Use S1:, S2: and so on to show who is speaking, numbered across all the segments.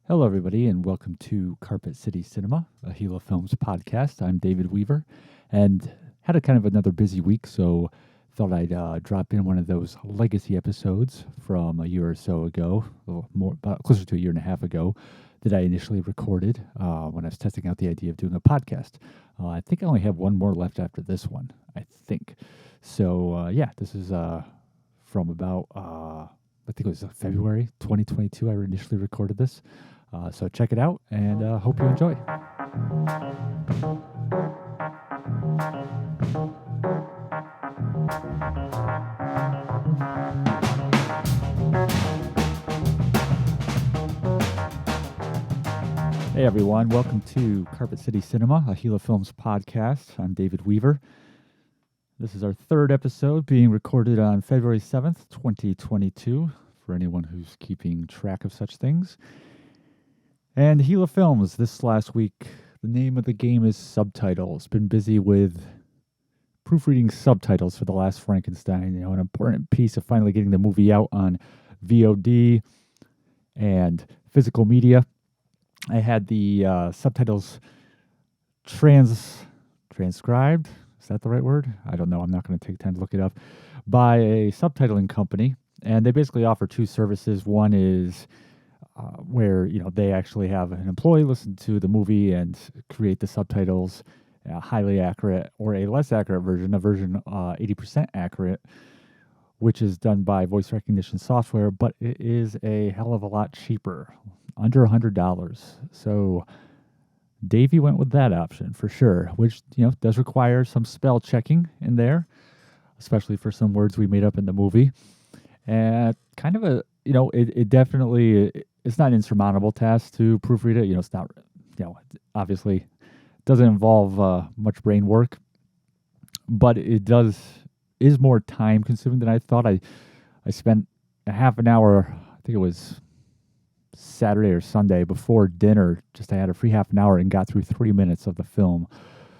S1: Hello, everybody, and welcome to Carpet City Cinema, a Gila Films podcast. I'm David Weaver, and had a kind of another busy week, so thought I'd drop in one of those legacy episodes from a year or so ago, a little more, about closer to a year and a half ago, that I initially recorded when I was testing out the idea of doing a podcast. I think I only have one more left after this one, I think. So, this is from about, I think it was February 2022 I initially recorded this. So check it out, and hope you enjoy. Hey everyone, welcome to Carpet City Cinema, a Gila Films podcast. I'm David Weaver. This is our third episode being recorded on February 7th, 2022, for anyone who's keeping track of such things. And Gila Films, this last week, the name of the game is subtitles. Been busy with proofreading subtitles for The Last Frankenstein, an important piece of finally getting the movie out on VOD and physical media. I had the subtitles transcribed. Is that the right word? I don't know. I'm not going to take time to look it up. By a subtitling company. And they basically offer two services. One is where they actually have an employee listen to the movie and create the subtitles, highly accurate, or a less accurate version, a version 80% accurate, which is done by voice recognition software, but it is a hell of a lot cheaper, under $100. So Davey went with that option for sure, which does require some spell checking in there, especially for some words we made up in the movie, and kind of a it definitely. It's not an insurmountable task to proofread it. It's not, obviously doesn't involve much brain work, but it is more time consuming than I thought. I spent a half an hour, I think it was Saturday or Sunday before dinner, I had a free half an hour and got through 3 minutes of the film.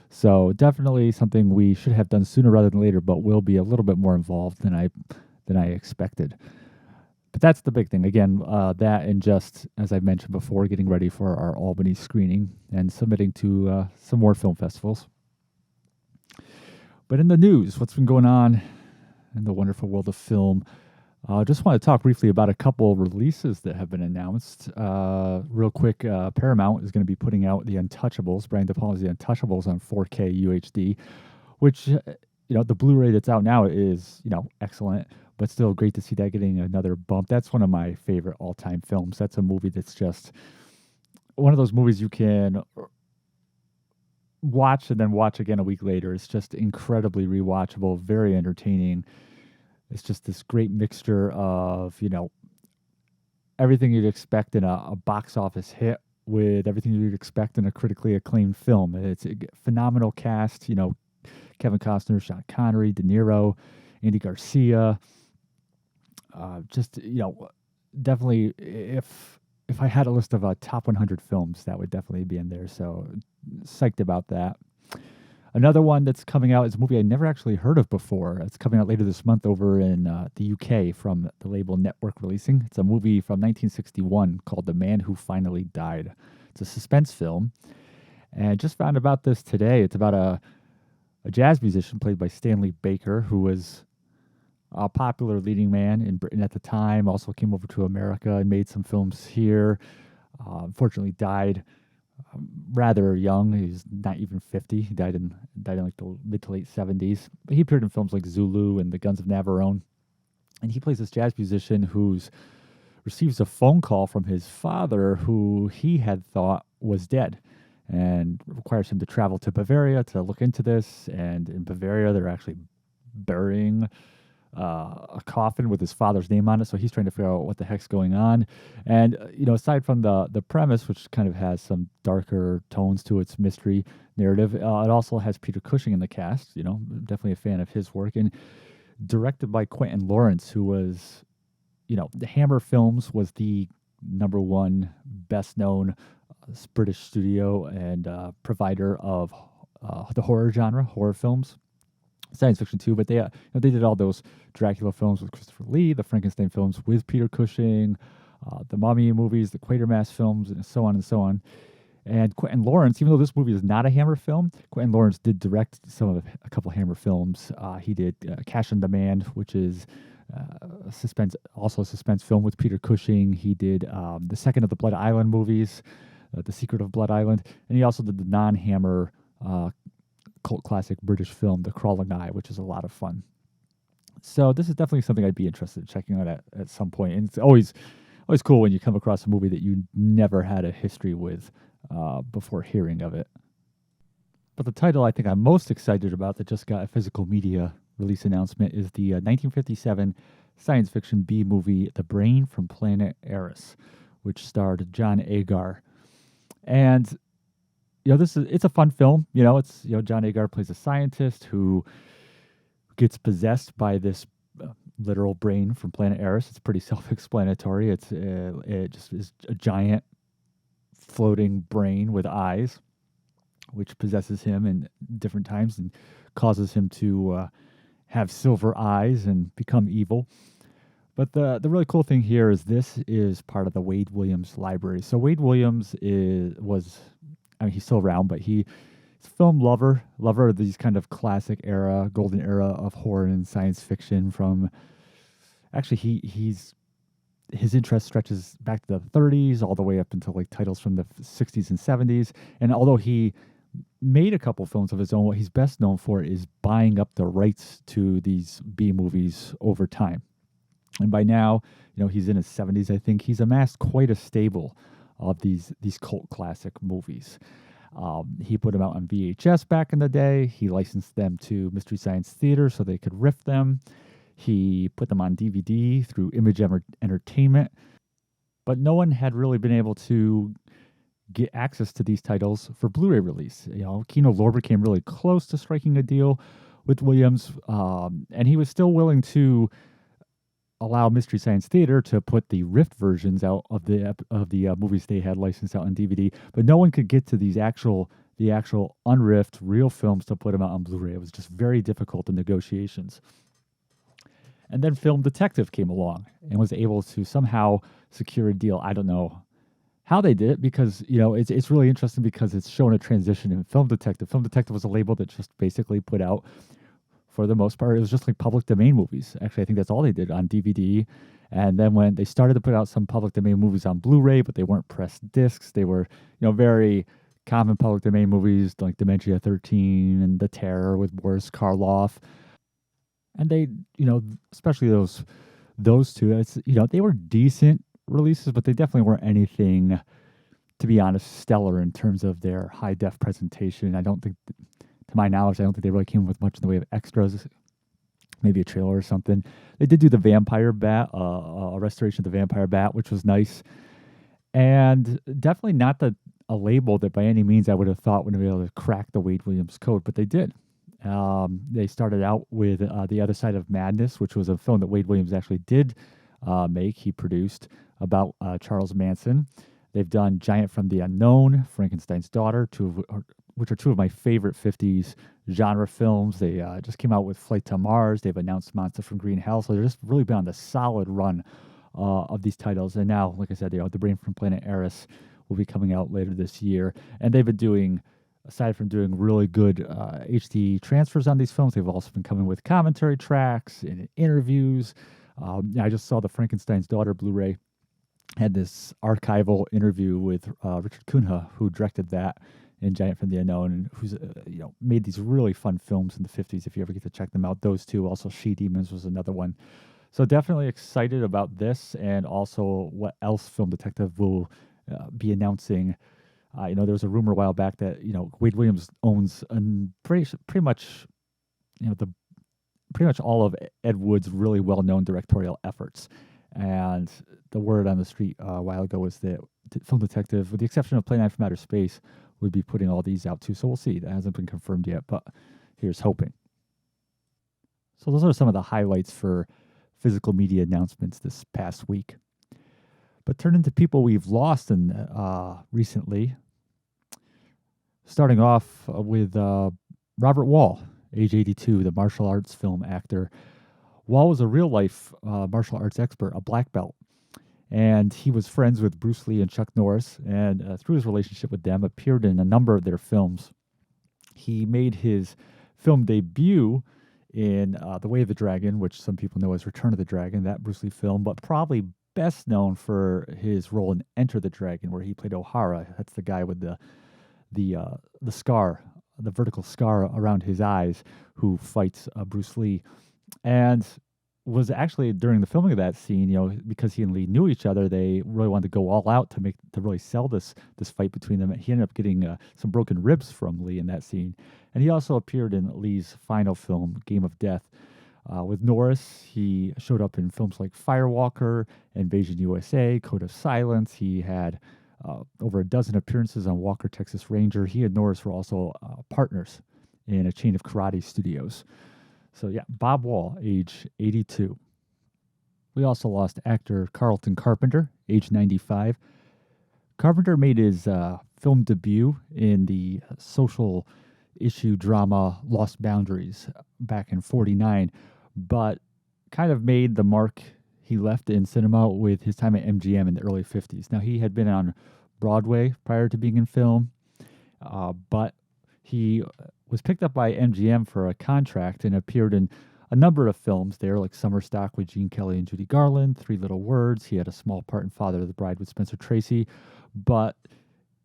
S1: So definitely something we should have done sooner rather than later, but will be a little bit more involved than I expected. But that's the big thing. Again, that and just, as I mentioned before, getting ready for our Albany screening and submitting to some more film festivals. But in the news, what's been going on in the wonderful world of film? Just want to talk briefly about a couple releases that have been announced. Real quick, Paramount is going to be putting out The Untouchables, Brian De Palma's The Untouchables on 4K UHD, which, the Blu-ray that's out now is, excellent. But still great to see that getting another bump. That's one of my favorite all-time films. That's a movie that's just one of those movies you can watch and then watch again a week later. It's just incredibly rewatchable, very entertaining. It's just this great mixture of, everything you'd expect in a box office hit with everything you'd expect in a critically acclaimed film. It's a phenomenal cast, Kevin Costner, Sean Connery, De Niro, Andy Garcia. Definitely, if I had a list of top 100 films, that would definitely be in there. So psyched about that. Another one that's coming out is a movie I never actually heard of before. It's coming out later this month over in the UK from the label Network Releasing. It's a movie from 1961 called The Man Who Finally Died. It's a suspense film. And I just found about this today. It's about a jazz musician played by Stanley Baker, who was a popular leading man in Britain at the time, also came over to America and made some films here. Unfortunately died rather young. He's not even 50. He died in like the mid to late 70s. But he appeared in films like Zulu and The Guns of Navarone. And he plays this jazz musician who receives a phone call from his father, who he had thought was dead, and requires him to travel to Bavaria to look into this. And in Bavaria, they're actually burying a coffin with his father's name on it, so he's trying to figure out what the heck's going on. And aside from the premise, which kind of has some darker tones to its mystery narrative, it also has Peter Cushing in the cast. Definitely a fan of his work, and directed by Quentin Lawrence, who was, the Hammer Films was the number one best known British studio and provider of the horror genre, horror films. Science fiction too, but they did all those Dracula films with Christopher Lee, the Frankenstein films with Peter Cushing, the Mummy movies, the Quatermass films, and so on and so on. And Quentin Lawrence, even though this movie is not a Hammer film, Quentin Lawrence did direct a couple Hammer films. He did Cash on Demand, which is also a suspense film with Peter Cushing. He did the second of the Blood Island movies, The Secret of Blood Island, and he also did the non-Hammer cult classic British film, The Crawling Eye, which is a lot of fun. So this is definitely something I'd be interested in checking out at some point. And it's always cool when you come across a movie that you never had a history with before hearing of it. But the title I think I'm most excited about that just got a physical media release announcement is the 1957 science fiction B movie The Brain from Planet Eris, which starred John Agar. And it's a fun film. It's John Agar plays a scientist who gets possessed by this literal brain from planet Eris. It's pretty self-explanatory. It just is a giant floating brain with eyes, which possesses him in different times and causes him to have silver eyes and become evil. But the really cool thing here is this is part of the Wade Williams library. So Wade Williams he's still around, but he's a film lover of these kind of classic era, golden era of horror and science fiction. Actually, his interest stretches back to the 30s, all the way up until like titles from the 60s and 70s. And although he made a couple films of his own, what he's best known for is buying up the rights to these B movies over time. And by now, he's in his 70s. I think he's amassed quite a stable of these cult classic movies. He put them out on VHS back in the day. He licensed them to Mystery Science Theater so they could riff them. He put them on DVD through Image Entertainment. But no one had really been able to get access to these titles for Blu-ray release. Kino Lorber came really close to striking a deal with Williams, and he was still willing to allow Mystery Science Theater to put the riffed versions out of the movies they had licensed out on DVD, but no one could get to the actual unriffed real films to put them out on Blu-ray. It was just very difficult in negotiations. And then Film Detective came along and was able to somehow secure a deal. I don't know how they did it because it's really interesting because it's shown a transition in Film Detective. Film Detective was a label that just basically put out, for the most part, it was just like public domain movies. Actually, I think that's all they did on DVD. And then when they started to put out some public domain movies on Blu-ray, but they weren't pressed discs, they were, very common public domain movies like Dementia 13 and The Terror with Boris Karloff. And they, especially those two, they were decent releases, but they definitely weren't anything, to be honest, stellar in terms of their high def presentation. I don't think, to my knowledge, I don't think they really came with much in the way of extras, maybe a trailer or something. They did do the Vampire Bat, a restoration of the Vampire Bat, which was nice, and definitely not a label that by any means I would have thought would be able to crack the Wade Williams code, but they did. They started out with The Other Side of Madness, which was a film that Wade Williams actually did make. He produced about Charles Manson. They've done Giant from the Unknown, Frankenstein's Daughter, which are two of my favorite 50s genre films. They just came out with Flight to Mars. They've announced Monster from Green Hell. So they've just really been on the solid run of these titles. And now, like I said, The Brain from Planet Eris will be coming out later this year. And they've been doing, aside from doing really good HD transfers on these films, they've also been coming with commentary tracks and interviews. I just saw the Frankenstein's Daughter Blu-ray. Had this archival interview with Richard Cunha, who directed that in Giant from the Unknown, and who's made these really fun films in the 50s. If you ever get to check them out, those two. Also, She Demons was another one. So definitely excited about this, and also what else Film Detective will be announcing. There was a rumor a while back that Wade Williams owns pretty much pretty much all of Ed Wood's really well-known directorial efforts. And the word on the street a while ago was that Film Detective, with the exception of Play 9 from Outer Space, would be putting all these out too. So we'll see. That hasn't been confirmed yet, but here's hoping. So those are some of the highlights for physical media announcements this past week. But turning to people we've lost recently, starting off with Robert Wall, age 82, the martial arts film actor. Wall was a real-life martial arts expert, a black belt. And he was friends with Bruce Lee and Chuck Norris, and through his relationship with them, appeared in a number of their films. He made his film debut in The Way of the Dragon, which some people know as Return of the Dragon, that Bruce Lee film, but probably best known for his role in Enter the Dragon, where he played O'Hara. That's the guy with the scar, the vertical scar around his eyes, who fights Bruce Lee. And was actually during the filming of that scene, because he and Lee knew each other, they really wanted to go all out to really sell this fight between them. He ended up getting some broken ribs from Lee in that scene, and he also appeared in Lee's final film, Game of Death. With Norris, he showed up in films like Firewalker, Invasion USA, Code of Silence. He had over a dozen appearances on Walker, Texas Ranger. He and Norris were also partners in a chain of karate studios. So yeah, Bob Wall, age 82. We also lost actor Carlton Carpenter, age 95. Carpenter made his film debut in the social issue drama Lost Boundaries back in '49, but kind of made the mark he left in cinema with his time at MGM in the early '50s. Now, he had been on Broadway prior to being in film, but he was picked up by MGM for a contract and appeared in a number of films there, like Summer Stock with Gene Kelly and Judy Garland, Three Little Words. He had a small part in Father of the Bride with Spencer Tracy. But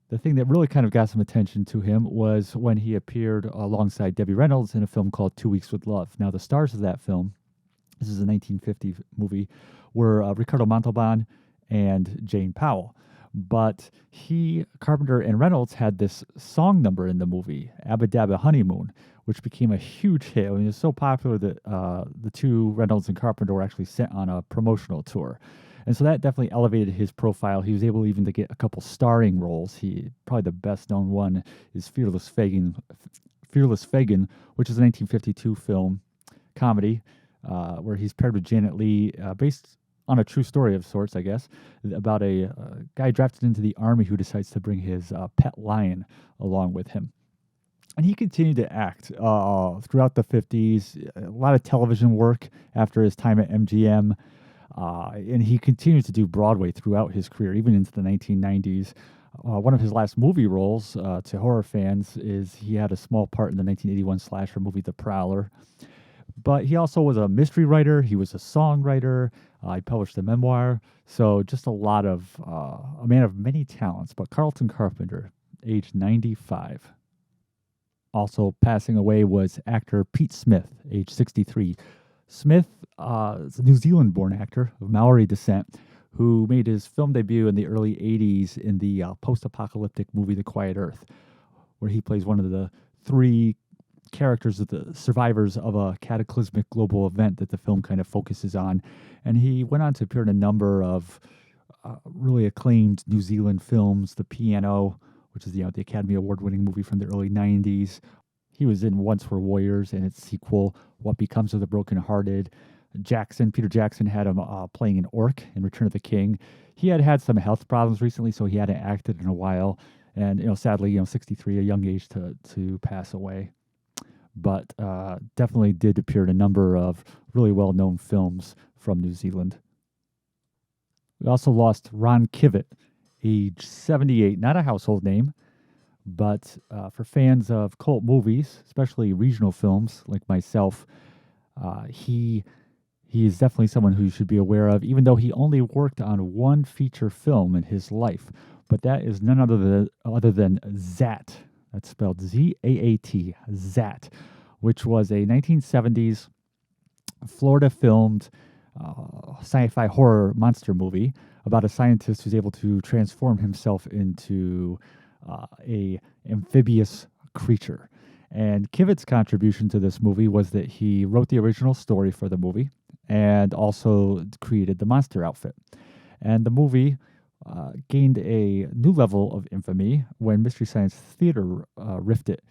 S1: the thing that really kind of got some attention to him was when he appeared alongside Debbie Reynolds in a film called 2 Weeks with Love. Now, the stars of that film, this is a 1950 movie, were Ricardo Montalban and Jane Powell. But Carpenter and Reynolds had this song number in the movie, Abba Dabba Honeymoon, which became a huge hit. I mean, it was so popular that the two, Reynolds and Carpenter, were actually sent on a promotional tour. And so that definitely elevated his profile. He was able even to get a couple starring roles. Probably the best known one is Fearless Fagin, which is a 1952 film comedy where he's paired with Janet Leigh, based on a true story of sorts, I guess, about a guy drafted into the army who decides to bring his pet lion along with him. And he continued to act throughout the 50s, a lot of television work after his time at MGM, and he continued to do Broadway throughout his career, even into the 1990s. One of his last movie roles to horror fans is he had a small part in the 1981 slasher movie The Prowler. But he also was a mystery writer. He was a songwriter. He published a memoir. So just a man of many talents. But Carlton Carpenter, age 95. Also passing away was actor Pete Smith, age 63. Smith is a New Zealand-born actor of Maori descent who made his film debut in the early 80s in the post-apocalyptic movie The Quiet Earth, where he plays one of the three characters of the survivors of a cataclysmic global event that the film kind of focuses on. And he went on to appear in a number of really acclaimed New Zealand films, The Piano, which is the Academy Award-winning movie from the early 90s. He was in Once Were Warriors and its sequel, What Becomes of the Brokenhearted. Peter Jackson had him playing an orc in Return of the King. He had some health problems recently, so he hadn't acted in a while. And, sadly, 63, a young age to pass away. But definitely did appear in a number of really well-known films from New Zealand. We also lost Ron Kivett, age 78, not a household name, but for fans of cult movies, especially regional films like myself, he is definitely someone who you should be aware of, even though he only worked on one feature film in his life. But that is none other than Zat. That's spelled Z-A-A-T, Zat, which was a 1970s Florida-filmed sci-fi horror monster movie about a scientist who's able to transform himself into a amphibious creature. And Kivett's contribution to this movie was that he wrote the original story for the movie and also created the monster outfit. And the movie gained a new level of infamy when Mystery Science Theater riffed it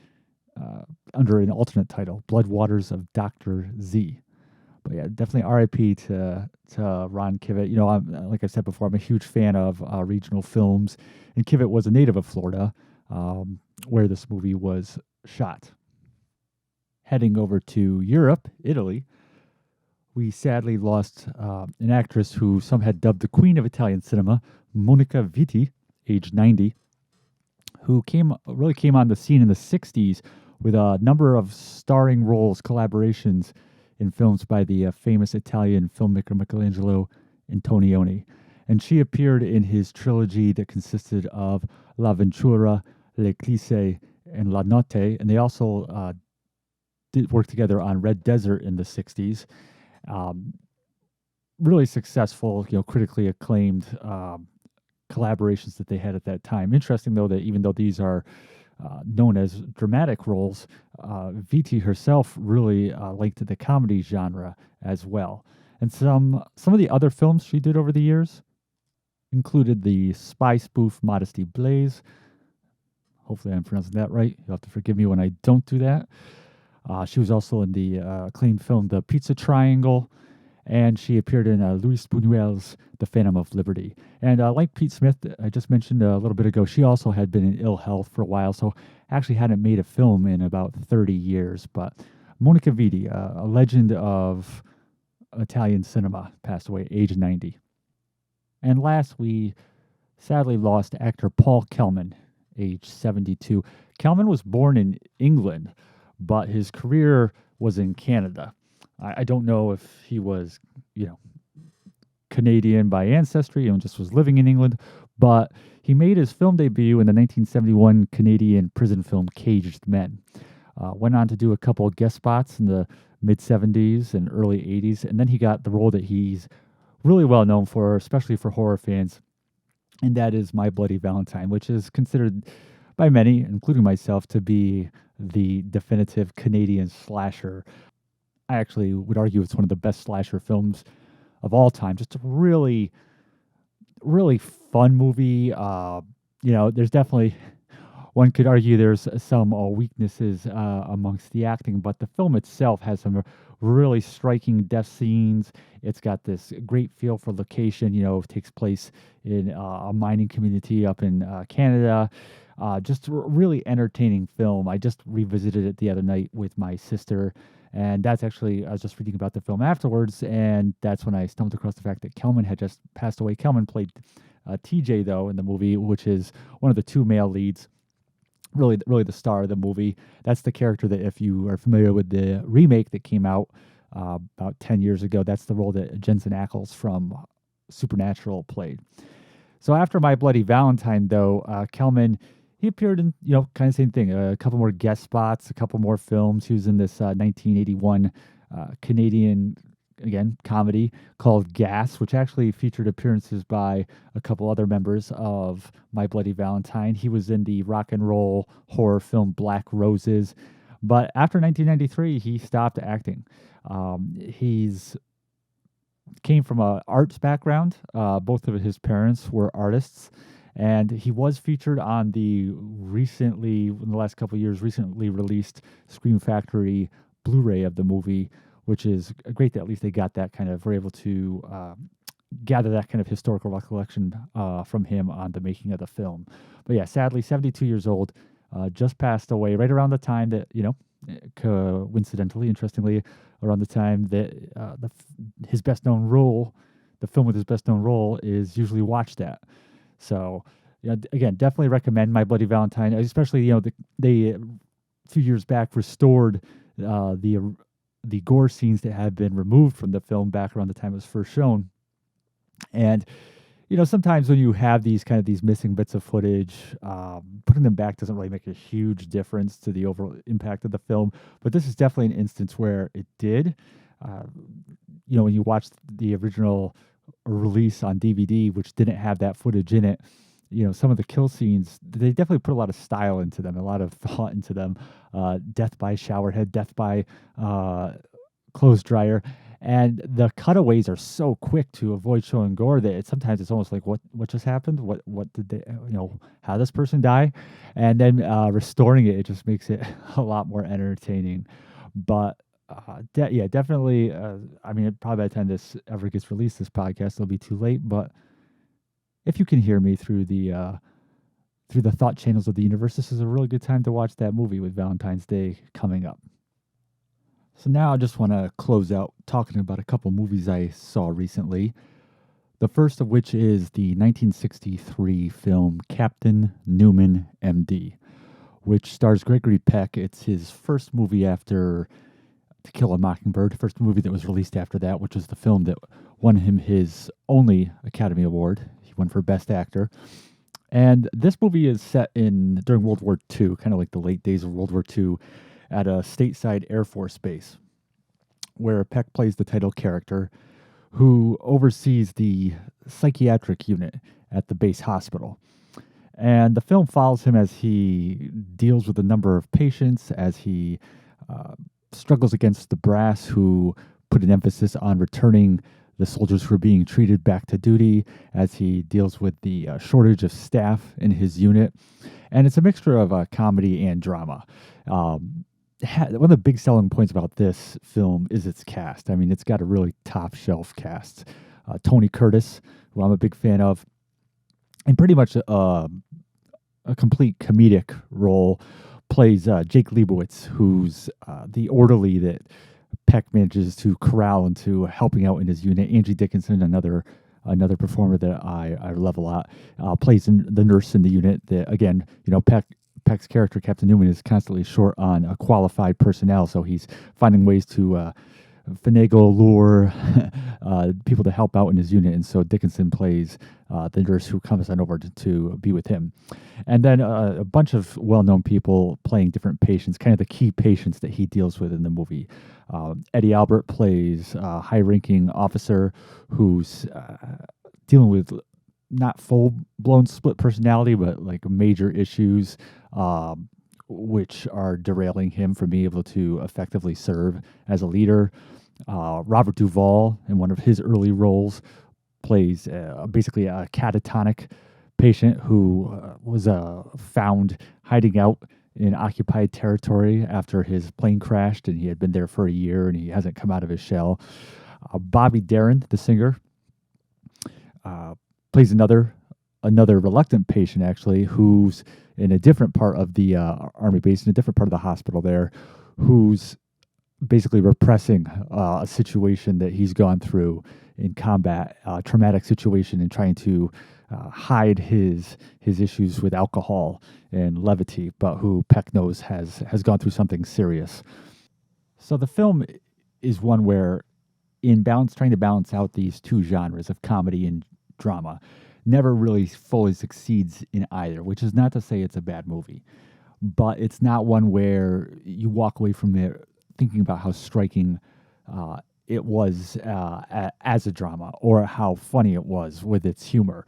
S1: under an alternate title, Blood Waters of Dr. Z. But yeah, definitely R.I.P. to Ron Kivett. Like I said before, I'm a huge fan of regional films, and Kivett was a native of Florida, where this movie was shot. Heading over to Europe, Italy, we sadly lost an actress who some had dubbed the Queen of Italian cinema, Monica Vitti, age 90, who really came on the scene in the 60s with a number of starring roles, collaborations in films by the famous Italian filmmaker Michelangelo Antonioni. And she appeared in his trilogy that consisted of La Ventura, L'Eclisse, and La Notte, and they also did work together on Red Desert in the 60s. Um, really successful, critically acclaimed collaborations that they had at that time. Interesting, though, that even though these are known as dramatic roles, Vitti herself really liked the comedy genre as well. And some of the other films she did over the years included the spy spoof Modesty Blaise. Hopefully I'm pronouncing that right. You'll have to forgive me when I don't do that. She was also in the acclaimed film The Pizza Triangle, and she appeared in Luis Buñuel's The Phantom of Liberty. And like Pete Smith, I just mentioned a little bit ago, she also had been in ill health for a while, so actually hadn't made a film in about 30 years. But Monica Vitti, a legend of Italian cinema, passed away age 90. And last, we sadly lost actor Paul Kelman, age 72. Kelman was born in England, but his career was in Canada. I don't know if he was, Canadian by ancestry and just was living in England, but he made his film debut in the 1971 Canadian prison film Caged Men. Went on to do a couple of guest spots in the mid-70s and early 80s, and then he got the role that he's really well known for, especially for horror fans, and that is My Bloody Valentine, which is considered by many, including myself, to be the definitive Canadian slasher. I actually would argue it's one of the best slasher films of all time. Just a really, really fun movie. There's definitely, one could argue there's some weaknesses amongst the acting, but the film itself has some really striking death scenes. It's got this great feel for location. It takes place in a mining community up in Canada. Just a really entertaining film. I just revisited it the other night with my sister, and that's actually, I was just reading about the film afterwards, and that's when I stumbled across the fact that Kelman had just passed away. Kelman played TJ, though, in the movie, which is one of the two male leads. Really the star of the movie. That's the character that, if you are familiar with the remake that came out about 10 years ago, that's the role that Jensen Ackles from Supernatural played. So after My Bloody Valentine, though, Kelman, he appeared in, kind of same thing, a couple more guest spots, a couple more films. He was in this 1981 Canadian, again, comedy called Gas, which actually featured appearances by a couple other members of My Bloody Valentine. He was in the rock and roll horror film Black Roses. But after 1993, he stopped acting. He's came from an arts background. Both of his parents were artists. And he was featured on the in the last couple of years, recently released Scream Factory Blu-ray of the movie, which is great that at least they got that were able to gather that kind of historical recollection from him on the making of the film. But yeah, sadly, 72 years old, just passed away right around the time that, coincidentally, interestingly, around the time that his best-known role, the film with his best-known role, is usually watched at. So, again, definitely recommend My Bloody Valentine, especially, they a few years back restored the gore scenes that had been removed from the film back around the time it was first shown. And, sometimes when you have these missing bits of footage, putting them back doesn't really make a huge difference to the overall impact of the film. But this is definitely an instance where it did. When you watch the original release on DVD, which didn't have that footage in it, some of the kill scenes, they definitely put a lot of style into them, a lot of thought into them. Death by showerhead, death by clothes dryer, and the cutaways are so quick to avoid showing gore that sometimes it's almost like, what just happened? What did they, how did this person die? And then restoring it just makes it a lot more entertaining. But definitely. Probably by the time this ever gets released, this podcast, it'll be too late. But if you can hear me through the thought channels of the universe, this is a really good time to watch that movie with Valentine's Day coming up. So now I just want to close out talking about a couple movies I saw recently. The first of which is the 1963 film Captain Newman, MD, which stars Gregory Peck. It's his first movie after To Kill a Mockingbird, first movie that was released after that, which was the film that won him his only Academy Award. He won for Best Actor. And this movie is set in during World War II, kind of like the late days of World War II, at a stateside Air Force base, where Peck plays the title character who oversees the psychiatric unit at the base hospital. And the film follows him as he deals with a number of patients, as he uh, struggles against the brass who put an emphasis on returning the soldiers who are being treated back to duty, as he deals with the shortage of staff in his unit. And it's a mixture of comedy and drama. One of the big selling points about this film is its cast. I mean, it's got a really top shelf cast. Tony Curtis, who I'm a big fan of, and pretty much a complete comedic role, plays Jake Leibowitz, who's the orderly that Peck manages to corral into helping out in his unit. Angie Dickinson, another performer that I love a lot, plays the nurse in the unit. That again, Peck's character, Captain Newman, is constantly short on a qualified personnel, so he's finding ways to finagle, lure people to help out in his unit. And so Dickinson plays the nurse who comes on over to be with him. And then a bunch of well-known people playing different patients, kind of the key patients that he deals with in the movie. Eddie Albert plays a high-ranking officer who's dealing with not full-blown split personality, but like major issues, which are derailing him from being able to effectively serve as a leader. Robert Duvall, in one of his early roles, plays basically a catatonic patient who was found hiding out in occupied territory after his plane crashed, and he had been there for a year, and he hasn't come out of his shell. Bobby Darin, the singer, plays another reluctant patient, actually, who's in a different part of the army base, in a different part of the hospital there, who's basically repressing a situation that he's gone through in combat, a traumatic situation, and trying to hide his issues with alcohol and levity, but who Peck knows has gone through something serious. So the film is one where, trying to balance out these two genres of comedy and drama, never really fully succeeds in either, which is not to say it's a bad movie, but it's not one where you walk away from it thinking about how striking it was as a drama, or how funny it was with its humor.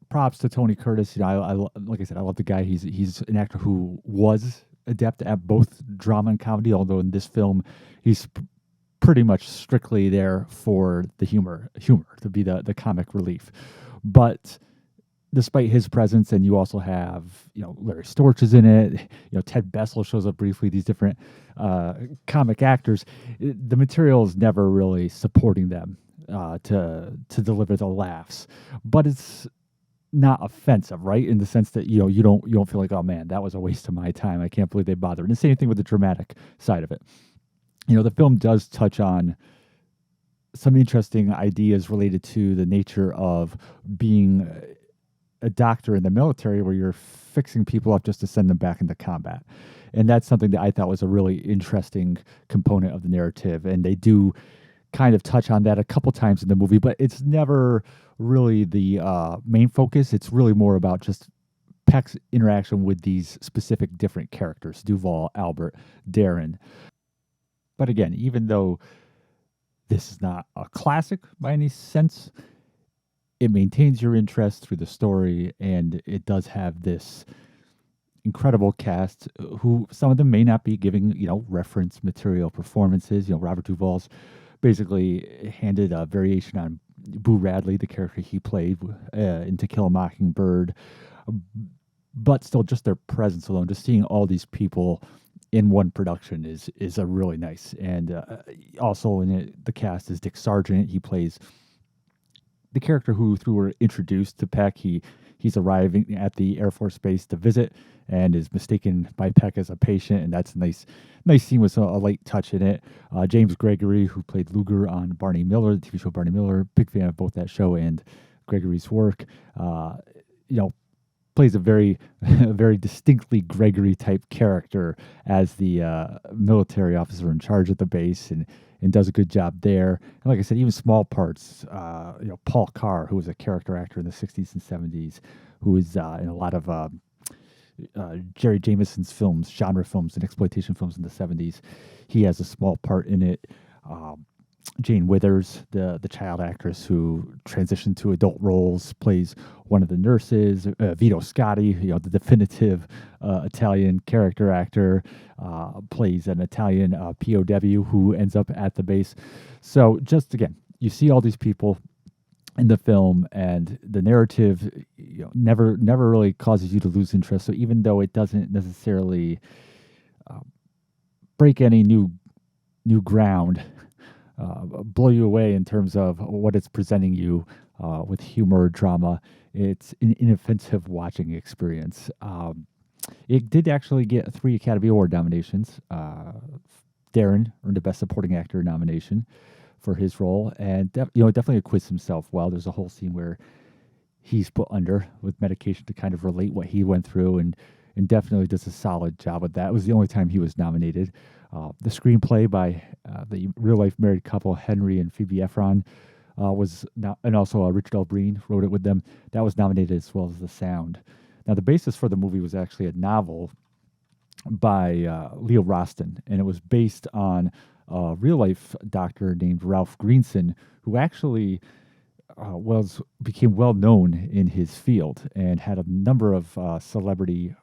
S1: Props to Tony Curtis. I like I said, I love the guy. He's an actor who was adept at both drama and comedy, although in this film he's pretty much strictly there for the humor to be the comic relief. But despite his presence, and you also have, Larry Storch is in it, Ted Bessel shows up briefly, these different comic actors, the material is never really supporting them to deliver the laughs. But it's not offensive, right? In the sense that, you don't feel like, oh man, that was a waste of my time. I can't believe they bothered. And the same thing with the dramatic side of it. The film does touch on some interesting ideas related to the nature of being a doctor in the military, where you're fixing people up just to send them back into combat. And that's something that I thought was a really interesting component of the narrative. And they do kind of touch on that a couple times in the movie, but it's never really the main focus. It's really more about just Peck's interaction with these specific different characters, Duvall, Albert, Darin. But again, even though this is not a classic by any sense, it maintains your interest through the story, and it does have this incredible cast who some of them may not be giving, reference material performances. Robert Duvall's basically handed a variation on Boo Radley, the character he played in To Kill a Mockingbird, but still just their presence alone, just seeing all these people in one production is a really nice. And also in it, the cast is Dick Sargent. He plays the character who, through were introduced to Peck. He he's arriving at the Air Force Base to visit and is mistaken by Peck as a patient, and that's a nice scene with a light touch in it. James Gregory, who played Luger on Barney Miller, the TV show Barney Miller, big fan of both that show and Gregory's work. You know, plays a very, a very distinctly Gregory type character as the military officer in charge of the base, and does a good job there. And like I said, even small parts. Paul Carr, who was a character actor in the '60s and '70s, who was in a lot of Jerry Jameson's films, genre films, and exploitation films in the '70s. He has a small part in it. Jane Withers, the child actress who transitioned to adult roles, plays one of the nurses. Vito Scotti, the definitive Italian character actor, plays an Italian POW who ends up at the base. So just again, you see all these people in the film, and the narrative, never really causes you to lose interest. So even though it doesn't necessarily break any new ground, blow you away in terms of what it's presenting you with humor, drama, it's an inoffensive watching experience. It did actually get 3 Academy Award nominations. Darren earned a Best Supporting Actor nomination for his role, and definitely acquits himself well. There's a whole scene where he's put under with medication to kind of relate what he went through, and definitely does a solid job with that. It was the only time he was nominated. The screenplay by the real-life married couple Henry and Phoebe Ephron and also Richard L. Breen wrote it with them. That was nominated, as well as the sound. Now, the basis for the movie was actually a novel by Leo Roston, and it was based on a real-life doctor named Ralph Greenson, who actually became well known in his field and had a number of celebrity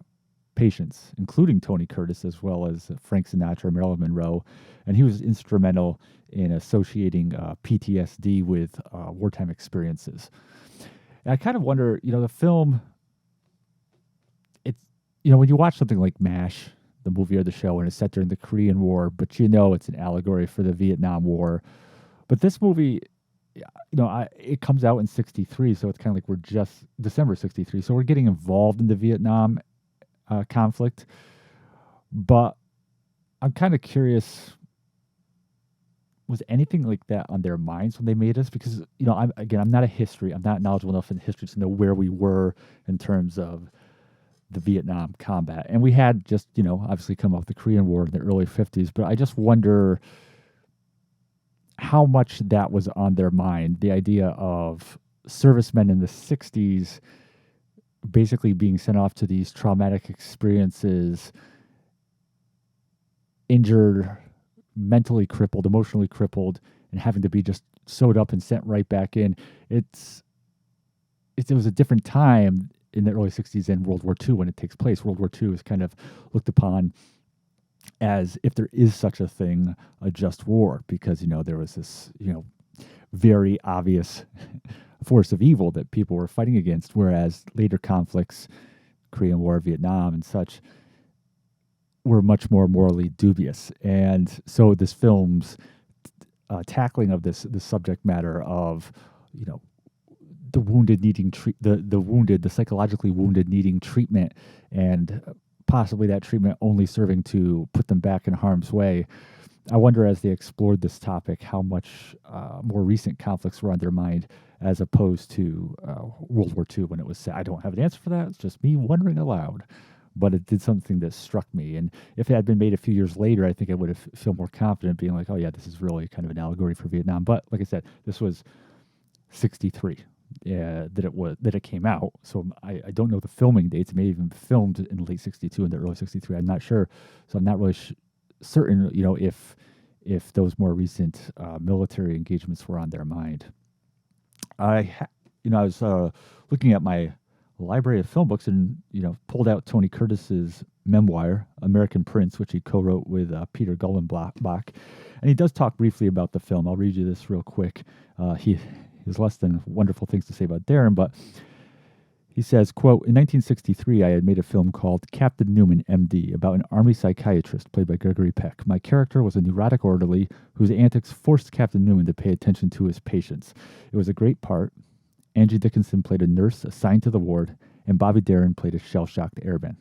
S1: patients, including Tony Curtis, as well as Frank Sinatra and Marilyn Monroe. And he was instrumental in associating PTSD with wartime experiences. And I kind of wonder, the film, it's, when you watch something like MASH, the movie or the show, and it's set during the Korean War, but it's an allegory for the Vietnam War. But this movie, it comes out in '63, so it's kind of like we're just December '63, so we're getting involved in the Vietnam conflict. But I'm kind of curious, was anything like that on their minds when they made us? Because I'm not knowledgeable enough in history to know where we were in terms of the Vietnam combat, and we had just obviously come off the Korean War in the early '50s. But I just wonder how much that was on their mind, the idea of servicemen in the '60s basically being sent off to these traumatic experiences, injured, mentally crippled, emotionally crippled, and having to be just sewed up and sent right back in. It was a different time in the early '60s in World War II when it takes place. World War II is kind of looked upon as, if there is such a thing, a just war, because there was this very obvious force of evil that people were fighting against, whereas later conflicts, Korean War, Vietnam, and such, were much more morally dubious. And so this film's tackling of this subject matter of the wounded needing the psychologically wounded needing treatment, and possibly that treatment only serving to put them back in harm's way. I wonder, as they explored this topic, how much more recent conflicts were on their mind as opposed to World War II when it was set. I don't have an answer for that. It's just me wondering aloud. But it did something that struck me. And if it had been made a few years later, I think I would have feel more confident being like, oh yeah, this is really kind of an allegory for Vietnam. But like I said, this was '63 that it came out. So I don't know the filming dates. It may have even been filmed in late '62 and the early '63. I'm not sure. So I'm not really certain, if those more recent military engagements were on their mind. I was looking at my library of film books and, pulled out Tony Curtis's memoir, American Prince, which he co-wrote with Peter Gullenbach. And he does talk briefly about the film. I'll read you this real quick. He has less than wonderful things to say about Darren, but he says, quote, "In 1963, I had made a film called Captain Newman, M.D., about an army psychiatrist played by Gregory Peck. My character was a neurotic orderly whose antics forced Captain Newman to pay attention to his patients. It was a great part, Angie Dickinson played a nurse assigned to the ward, and Bobby Darin played a shell-shocked airman.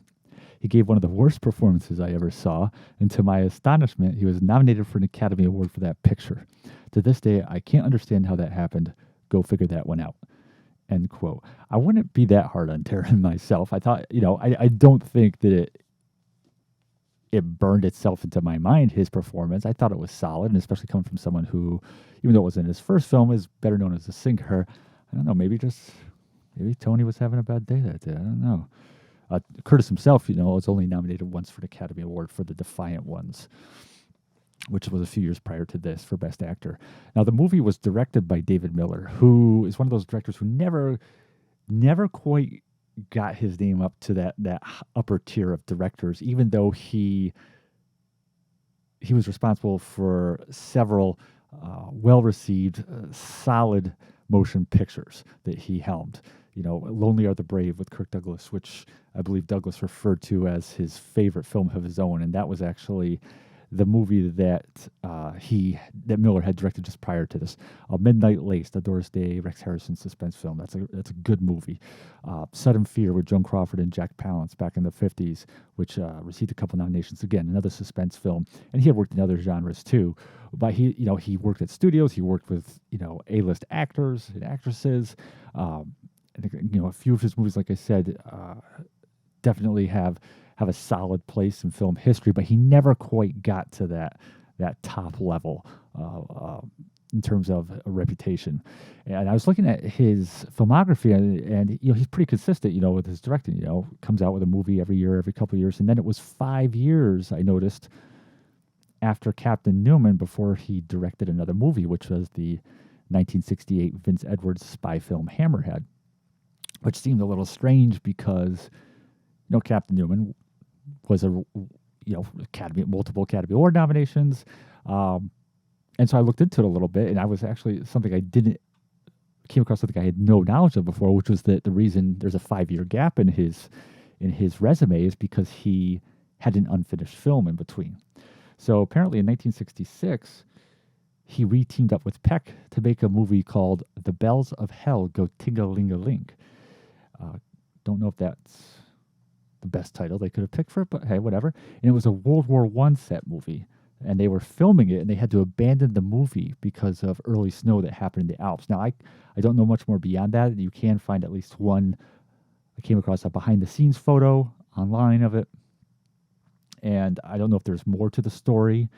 S1: He gave one of the worst performances I ever saw, and to my astonishment, he was nominated for an Academy Award for that picture. To this day, I can't understand how that happened. Go figure that one out. End quote. I wouldn't be that hard on Darin myself. I thought, I don't think that it burned itself into my mind, his performance. I thought it was solid, and especially coming from someone who, even though it wasn't his first film, is better known as a singer. I don't know, maybe Tony was having a bad day that day. I don't know. Curtis himself, was only nominated once for the Academy Award for The Defiant Ones, which was a few years prior to this for Best Actor. Now, the movie was directed by David Miller, who is one of those directors who never quite got his name up to that upper tier of directors, even though he was responsible for several well-received, solid motion pictures that he helmed. Lonely Are the Brave with Kirk Douglas, which I believe Douglas referred to as his favorite film of his own, and that was actually the movie that Miller had directed just prior to this. Midnight Lace, the Doris Day, Rex Harrison suspense film. That's a good movie. Sudden Fear with Joan Crawford and Jack Palance back in the 50s, which received a couple nominations. Again, another suspense film. And he had worked in other genres too. But he worked at studios. He worked with A-list actors and actresses. And a few of his movies, like I said, definitely have a solid place in film history, but he never quite got to that top level in terms of a reputation. And I was looking at his filmography, and he's pretty consistent, with his directing. Comes out with a movie every year, every couple of years, and then it was 5 years, I noticed, after Captain Newman before he directed another movie, which was the 1968 Vince Edwards spy film Hammerhead, which seemed a little strange because Captain Newman was multiple Academy Award nominations, and so I looked into it a little bit, and I was actually something I came across something I had no knowledge of before, which was that the reason there's a 5-year gap in his resume is because he had an unfinished film in between. So apparently in 1966, he re-teamed up with Peck to make a movie called The Bells of Hell Go Ting-a-ling-a-ling. Don't know if that's the best title they could have picked for it, but hey, whatever. And it was a World War I set movie, and they were filming it, and they had to abandon the movie because of early snow that happened in the Alps. Now, I don't know much more beyond that. You can find at least one. I came across a behind-the-scenes photo online of it, and I don't know if there's more to the story,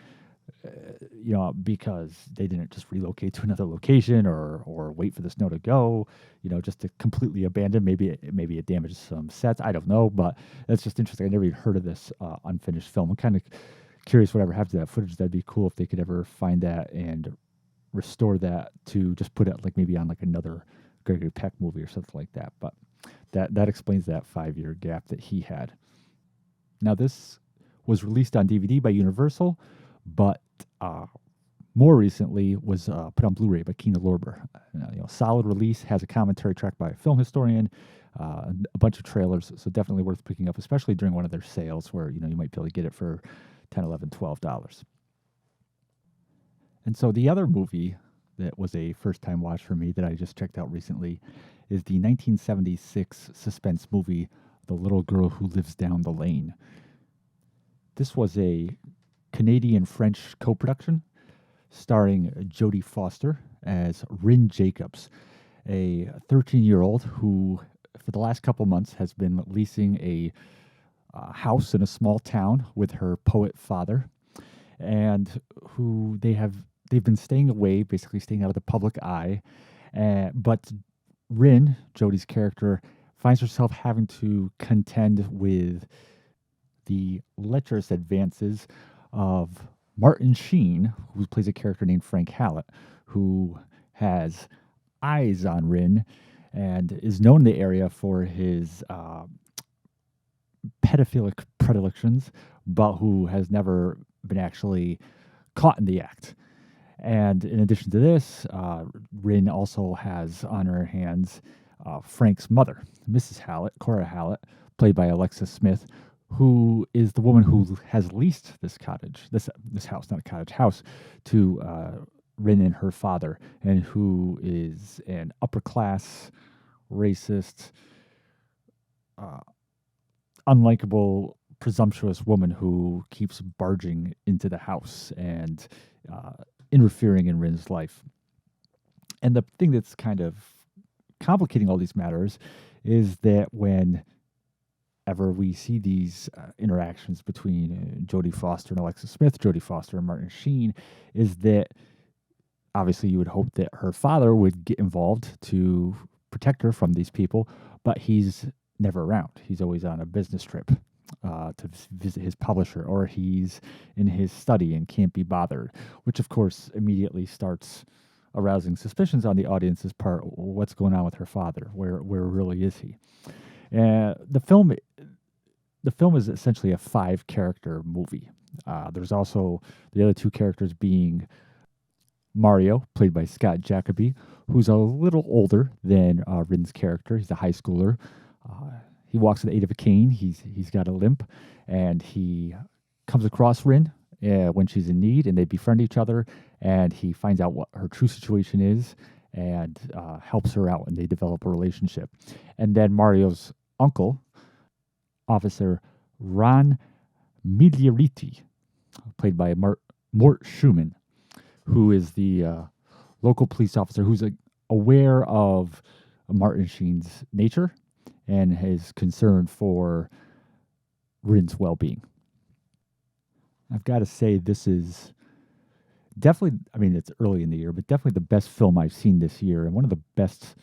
S1: because they didn't just relocate to another location or wait for the snow to go, just to completely abandon. Maybe it damaged some sets. I don't know, but that's just interesting. I never even heard of this unfinished film. I'm kind of curious whatever happened to that footage. That'd be cool if they could ever find that and restore that to just put it maybe on another Gregory Peck movie or something like that. But that explains that 5-year gap that he had. Now, this was released on DVD by Universal, but more recently was put on Blu-ray by Kino Lorber. Solid release, has a commentary track by a film historian, a bunch of trailers, so definitely worth picking up, especially during one of their sales where you might be able to get it for $10, $11, $12. And so the other movie that was a first-time watch for me that I just checked out recently is the 1976 suspense movie, The Little Girl Who Lives Down the Lane. This was a Canadian-French co-production starring Jodie Foster as Rin Jacobs, a 13-year-old who, for the last couple months, has been leasing a house in a small town with her poet father, and who they've been staying away, basically staying out of the public eye. But Rin, Jodie's character, finds herself having to contend with the lecherous advances of Martin Sheen, who plays a character named Frank Hallett, who has eyes on Rin and is known in the area for his pedophilic predilections, but who has never been actually caught in the act. And in addition to this, Rin also has on her hands Frank's mother, Mrs. Hallett, Cora Hallett, played by Alexis Smith, who is the woman who has leased this house, not a cottage, house, to Rin and her father, and who is an upper class, racist, uh, unlikable, presumptuous woman who keeps barging into the house and uh, interfering in Rin's life. And the thing that's kind of complicating all these matters is that whenever we see these interactions between Jodie Foster and Alexa Smith, Jodie Foster and Martin Sheen, is that obviously you would hope that her father would get involved to protect her from these people, but he's never around. He's always on a business trip to visit his publisher, or he's in his study and can't be bothered, which of course immediately starts arousing suspicions on the audience's part. What's going on with her father? Where really is he? The film is essentially a 5-character movie. There's also the other 2 characters being Mario, played by Scott Jacoby, who's a little older than Rin's character. He's a high schooler. He walks with the aid of a cane. He's got a limp, and he comes across Rin when she's in need, and they befriend each other. And he finds out what her true situation is, and helps her out, and they develop a relationship. And then Mario's uncle, Officer Ron Migliariti, played by Mort Schumann, who is the local police officer who's aware of Martin Sheen's nature and his concern for Rin's well-being. I've got to say, this is definitely, I mean, it's early in the year, but definitely the best film I've seen this year, and one of the best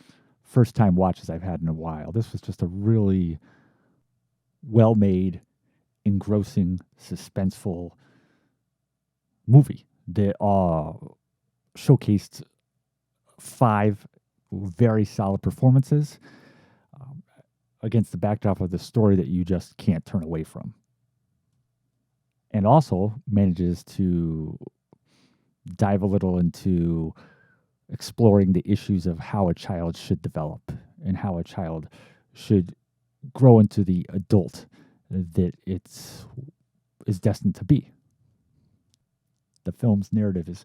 S1: first-time watches I've had in a while. This was just a really well-made, engrossing, suspenseful movie that showcased 5 very solid performances against the backdrop of the story that you just can't turn away from. And also manages to dive a little into exploring the issues of how a child should develop and how a child should grow into the adult that is destined to be. The film's narrative is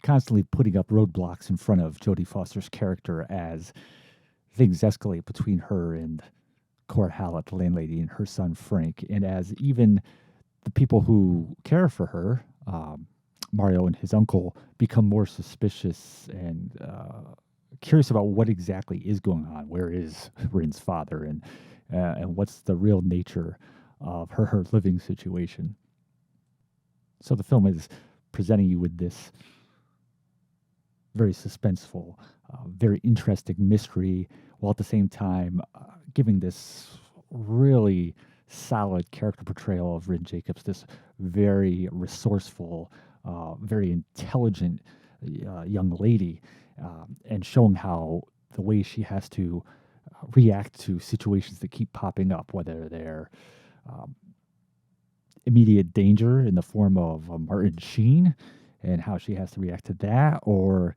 S1: constantly putting up roadblocks in front of Jodie Foster's character as things escalate between her and Cora Hallett, the landlady, and her son Frank, and as even the people who care for her, Mario and his uncle, become more suspicious and curious about what exactly is going on. Where is Rin's father, and what's the real nature of her living situation? So the film is presenting you with this very suspenseful, very interesting mystery, while at the same time giving this really solid character portrayal of Rin Jacobs, this very resourceful, very intelligent young lady, and showing how the way she has to react to situations that keep popping up, whether they're immediate danger in the form of Martin Sheen, and how she has to react to that, or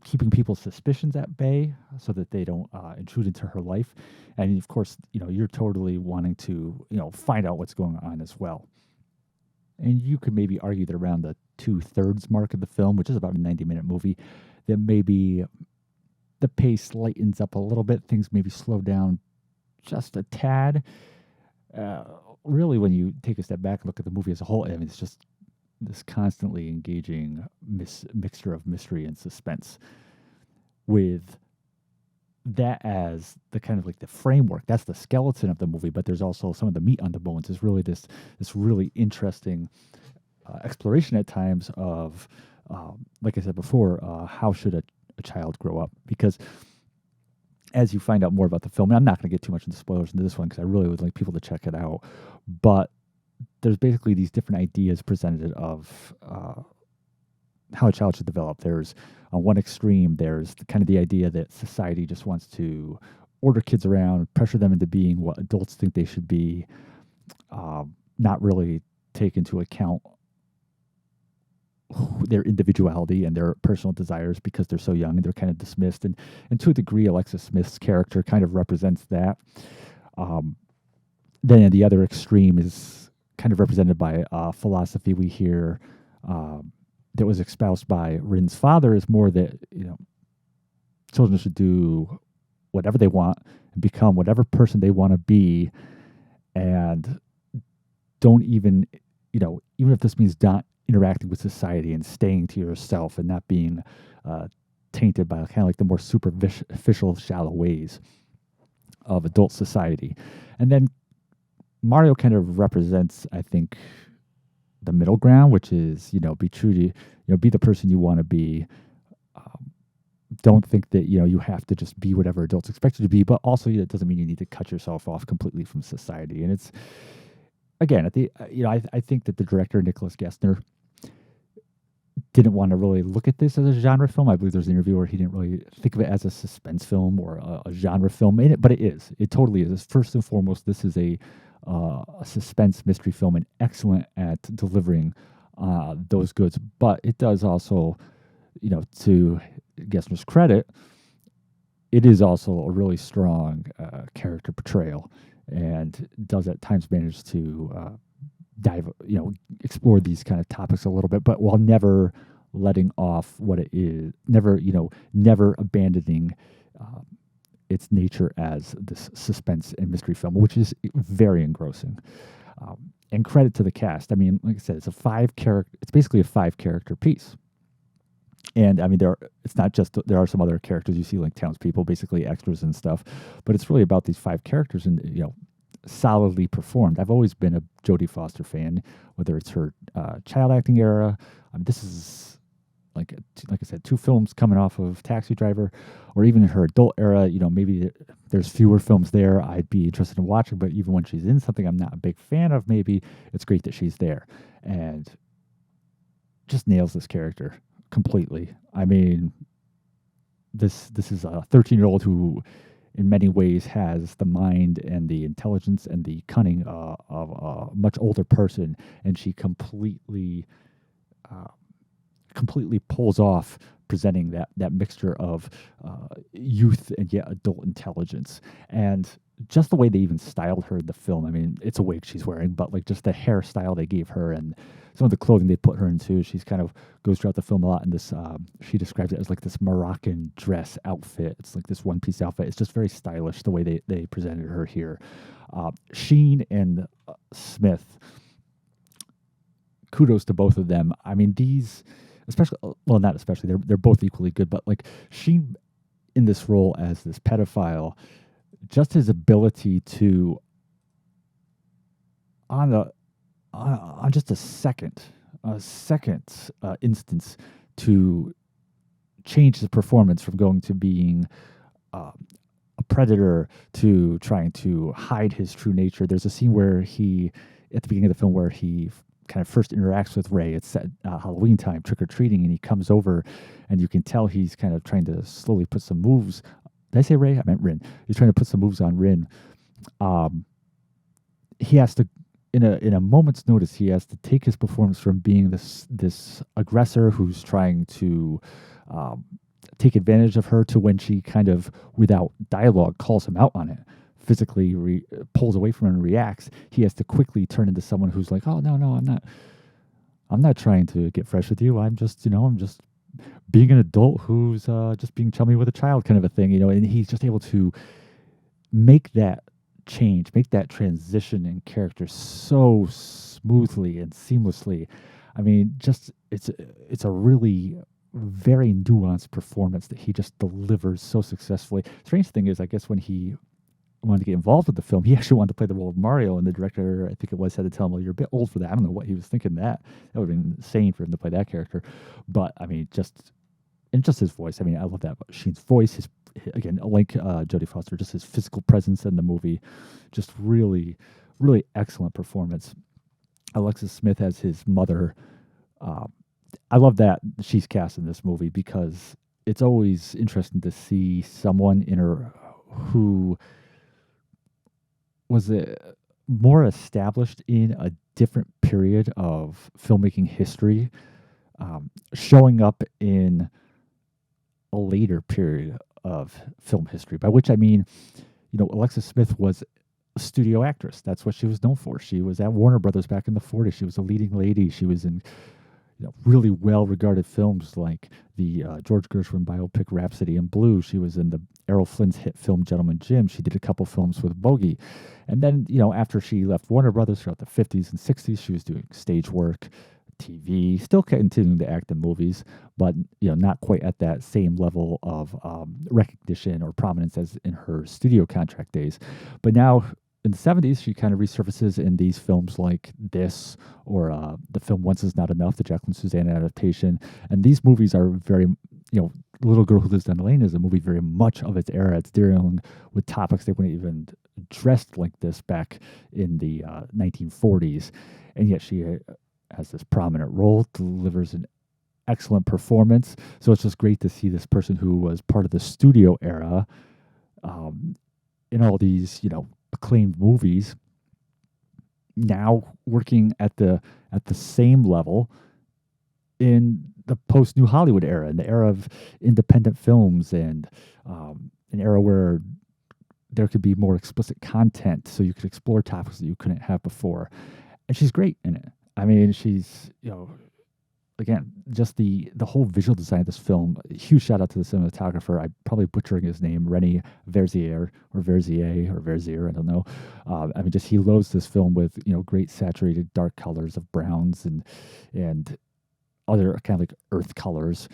S1: keeping people's suspicions at bay so that they don't intrude into her life. And of course, you're totally wanting to, find out what's going on as well. And you could maybe argue that around the 2/3 mark of the film, which is about a 90-minute movie, that maybe the pace lightens up a little bit. Things maybe slow down just a tad. Really, when you take a step back and look at the movie as a whole, I mean, it's just this constantly engaging mixture of mystery and suspense, with that as the kind of like the framework. That's the skeleton of the movie, but there's also some of the meat on the bones. Is really this really interesting exploration at times of, like I said before, how should a child grow up? Because as you find out more about the film, and I'm not going to get too much into spoilers into this one because I really would like people to check it out, but there's basically these different ideas presented of how a child should develop. There's, on one extreme, there's kind of the idea that society just wants to order kids around, pressure them into being what adults think they should be, not really take into account their individuality and their personal desires because they're so young and they're kind of dismissed. And to a degree, Alexa Smith's character kind of represents that. Then at the other extreme is kind of represented by philosophy we hear that was espoused by Rin's father is more that, children should do whatever they want and become whatever person they want to be, and don't even, even if this means not interacting with society and staying to yourself and not being tainted by kind of like the more superficial, shallow ways of adult society. And then Mario kind of represents, I think, the middle ground, which is, be true to, be the person you want to be. Don't think that, you have to just be whatever adults expect you to be, but also it doesn't mean you need to cut yourself off completely from society. And it's, again, I think that the director, Nicholas Gessner, didn't want to really look at this as a genre film. I believe there's an interview where he didn't really think of it as a suspense film or a genre film, but it is. It totally is. First and foremost, this is a suspense mystery film and excellent at delivering those goods. But it does also, to Gessner's credit, it is also a really strong character portrayal, and does at times manage to dive, explore these kind of topics a little bit, but while never letting off what it is, never abandoning its nature as this suspense and mystery film, which is very engrossing. And credit to the cast. I mean, like I said, it's basically a 5-character piece. And I mean, it's not just, there are some other characters you see, like townspeople, basically extras and stuff, but it's really about these 5 characters and, solidly performed. I've always been a Jodie Foster fan, whether it's her child acting era. This is, like I said, 2 films coming off of Taxi Driver, or even in her adult era. Maybe there's fewer films there I'd be interested in watching, but even when she's in something I'm not a big fan of, maybe it's great that she's there, and just nails this character completely. I mean, this is a 13-year-old who, in many ways, has the mind and the intelligence and the cunning of a much older person, and she completely pulls off presenting that mixture of youth and yet adult intelligence. And just the way they even styled her in the film. I mean, it's a wig she's wearing, but like just the hairstyle they gave her and some of the clothing they put her into. She's kind of goes throughout the film a lot in this. She describes it as like this Moroccan dress outfit. It's like this one-piece outfit. It's just very stylish the way they presented her here. Sheen and Smith, kudos to both of them. I mean, these, especially, well, not especially, they're both equally good, but like Sheen in this role as this pedophile, just his ability to, on just a second instance, to change his performance from going to being a predator to trying to hide his true nature. There's a scene where he, at the beginning of the film, where he kind of first interacts with Ray. It's at Halloween time, trick-or-treating, and he comes over, and you can tell he's kind of trying to slowly put some moves. Did I say Ray? I meant Rin. He's trying to put some moves on Rin. He has to, in a moment's notice, he has to take his performance from being this aggressor who's trying to take advantage of her to when she kind of, without dialogue, calls him out on it, physically pulls away from him and reacts. He has to quickly turn into someone who's like, oh, no, I'm not trying to get fresh with you. I'm just being an adult who's just being chummy with a child, kind of a thing, and he's just able to make that change, make that transition in character so smoothly and seamlessly. I mean, just it's a really very nuanced performance that he just delivers so successfully. Strange thing is, I guess when he wanted to get involved with the film, he actually wanted to play the role of Mario, and the director, I think it was, had to tell him, well, you're a bit old for that. I don't know what he was thinking. That would have been insane for him to play that character. But I mean, just his voice. I mean, I love that. Sheen's voice, again, like Jodie Foster, just his physical presence in the movie, just really, really excellent performance. Alexis Smith as his mother. I love that she's cast in this movie because it's always interesting to see someone in her who was more established in a different period of filmmaking history, showing up in a later period of film history, by which I mean, Alexis Smith was a studio actress. That's what she was known for. She was at Warner Brothers back in the 40s. She was a leading lady. She was in, really well-regarded films like the George Gershwin biopic Rhapsody in Blue. She was in the Errol Flynn's hit film Gentleman Jim. She did a couple films with Bogey. And then, after she left Warner Brothers throughout the 50s and 60s, she was doing stage work, TV, still continuing to act in movies, but, not quite at that same level of recognition or prominence as in her studio contract days. But now in the 70s, she kind of resurfaces in these films like this or the film Once Is Not Enough, the Jacqueline Suzanne adaptation. And these movies are very, Little Girl Who Lives Down the Lane is a movie very much of its era. It's dealing with topics they wouldn't even addressed like this back in the 1940s. And yet she has this prominent role, delivers an excellent performance. So it's just great to see this person who was part of the studio era in all these, acclaimed movies, now working at the same level in the post New Hollywood era, in the era of independent films, and an era where there could be more explicit content, so you could explore topics that you couldn't have before. And she's great in it. I mean, she's again, just the whole visual design of this film. Huge shout out to the cinematographer. I'm probably butchering his name, Rennie Verzier or Verzier or Verzier. I don't know. I mean, just he loads this film with great saturated dark colors of browns and other kind of like earth colors,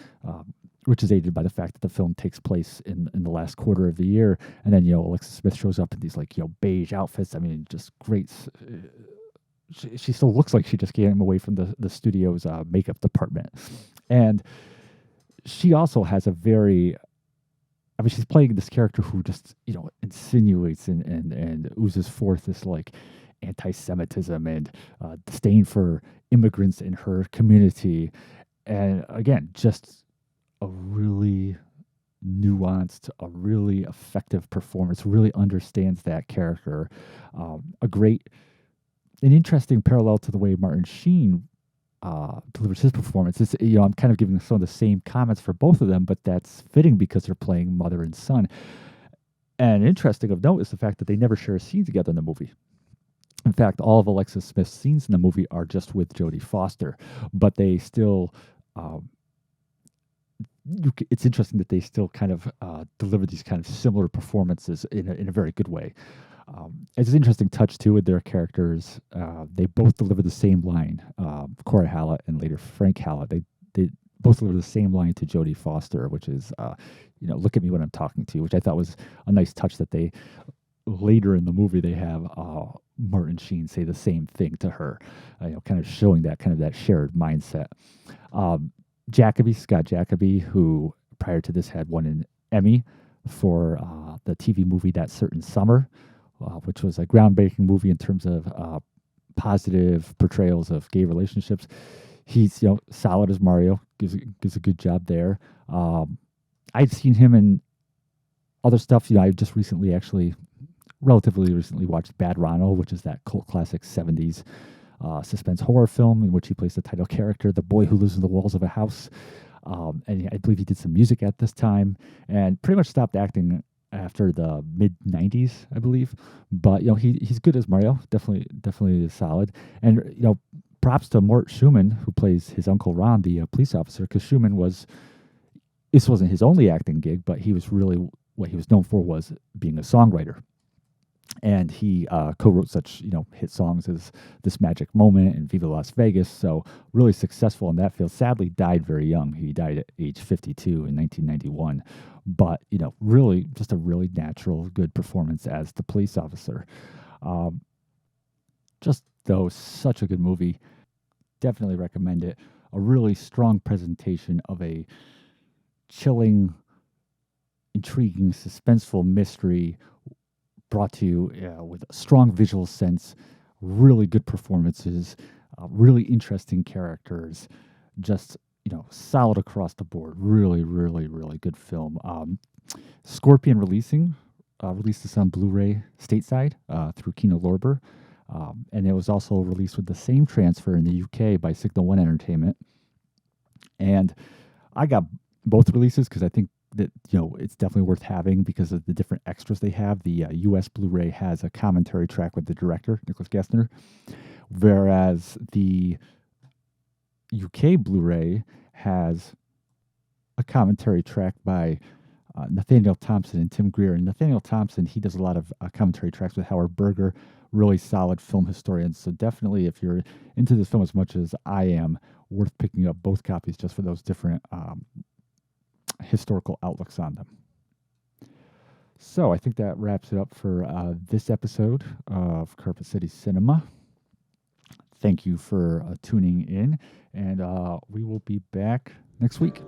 S1: which is aided by the fact that the film takes place in the last quarter of the year. And then Alexis Smith shows up in these like beige outfits. I mean, just great. She still looks like she just came away from the studio's makeup department. And she also has a very, I mean, she's playing this character who just, insinuates and oozes forth this like anti-Semitism and disdain for immigrants in her community. And again, just a really nuanced, a really effective performance, really understands that character. An interesting parallel to the way Martin Sheen delivers his performance. It's, I'm kind of giving some of the same comments for both of them, but that's fitting because they're playing mother and son. And interesting of note is the fact that they never share a scene together in the movie. In fact, all of Alexis Smith's scenes in the movie are just with Jodie Foster, but they still, it's interesting that they still kind of deliver these kind of similar performances in a very good way. It's an interesting touch too with their characters. They both deliver the same line. Corey Hallett and later Frank Hallett. They both deliver the same line to Jodie Foster, which is, look at me when I'm talking to you, which I thought was a nice touch that they later in the movie they have Martin Sheen say the same thing to her, kind of showing that shared mindset. Scott Jacoby, who prior to this had won an Emmy for the TV movie That Certain Summer, which was a groundbreaking movie in terms of positive portrayals of gay relationships. He's solid as Mario, gives a good job there. I've seen him in other stuff. I just relatively recently watched Bad Ronald, which is that cult classic 70s suspense horror film in which he plays the title character, the boy who lives in the walls of a house. And I believe he did some music at this time and pretty much stopped acting after the mid 90s, I believe. But, he's good as Mario, definitely solid. And, props to Mort Schumann, who plays his Uncle Ron, the police officer, because Schumann this wasn't his only acting gig, but he was really, what he was known for was being a songwriter. And he co-wrote such, hit songs as This Magic Moment and Viva Las Vegas. So really successful in that field. Sadly, died very young. He died at age 52 in 1991. But, really just a really natural, good performance as the police officer. Such a good movie. Definitely recommend it. A really strong presentation of a chilling, intriguing, suspenseful mystery brought to you with a strong visual sense, really good performances, really interesting characters, just, solid across the board. Really, really, really good film. Scorpion released this on Blu-ray stateside through Kino Lorber. And it was also released with the same transfer in the UK by Signal One Entertainment. And I got both releases because I think that, it's definitely worth having because of the different extras they have. The US Blu-ray has a commentary track with the director, Nicholas Gessner, whereas the UK Blu-ray has a commentary track by Nathaniel Thompson and Tim Greer. And Nathaniel Thompson, he does a lot of commentary tracks with Howard Berger, really solid film historians. So definitely, if you're into this film as much as I am, worth picking up both copies just for those different historical outlooks on them. So I think that wraps it up for this episode of Carpet City Cinema. Thank you for tuning in, and we will be back next week.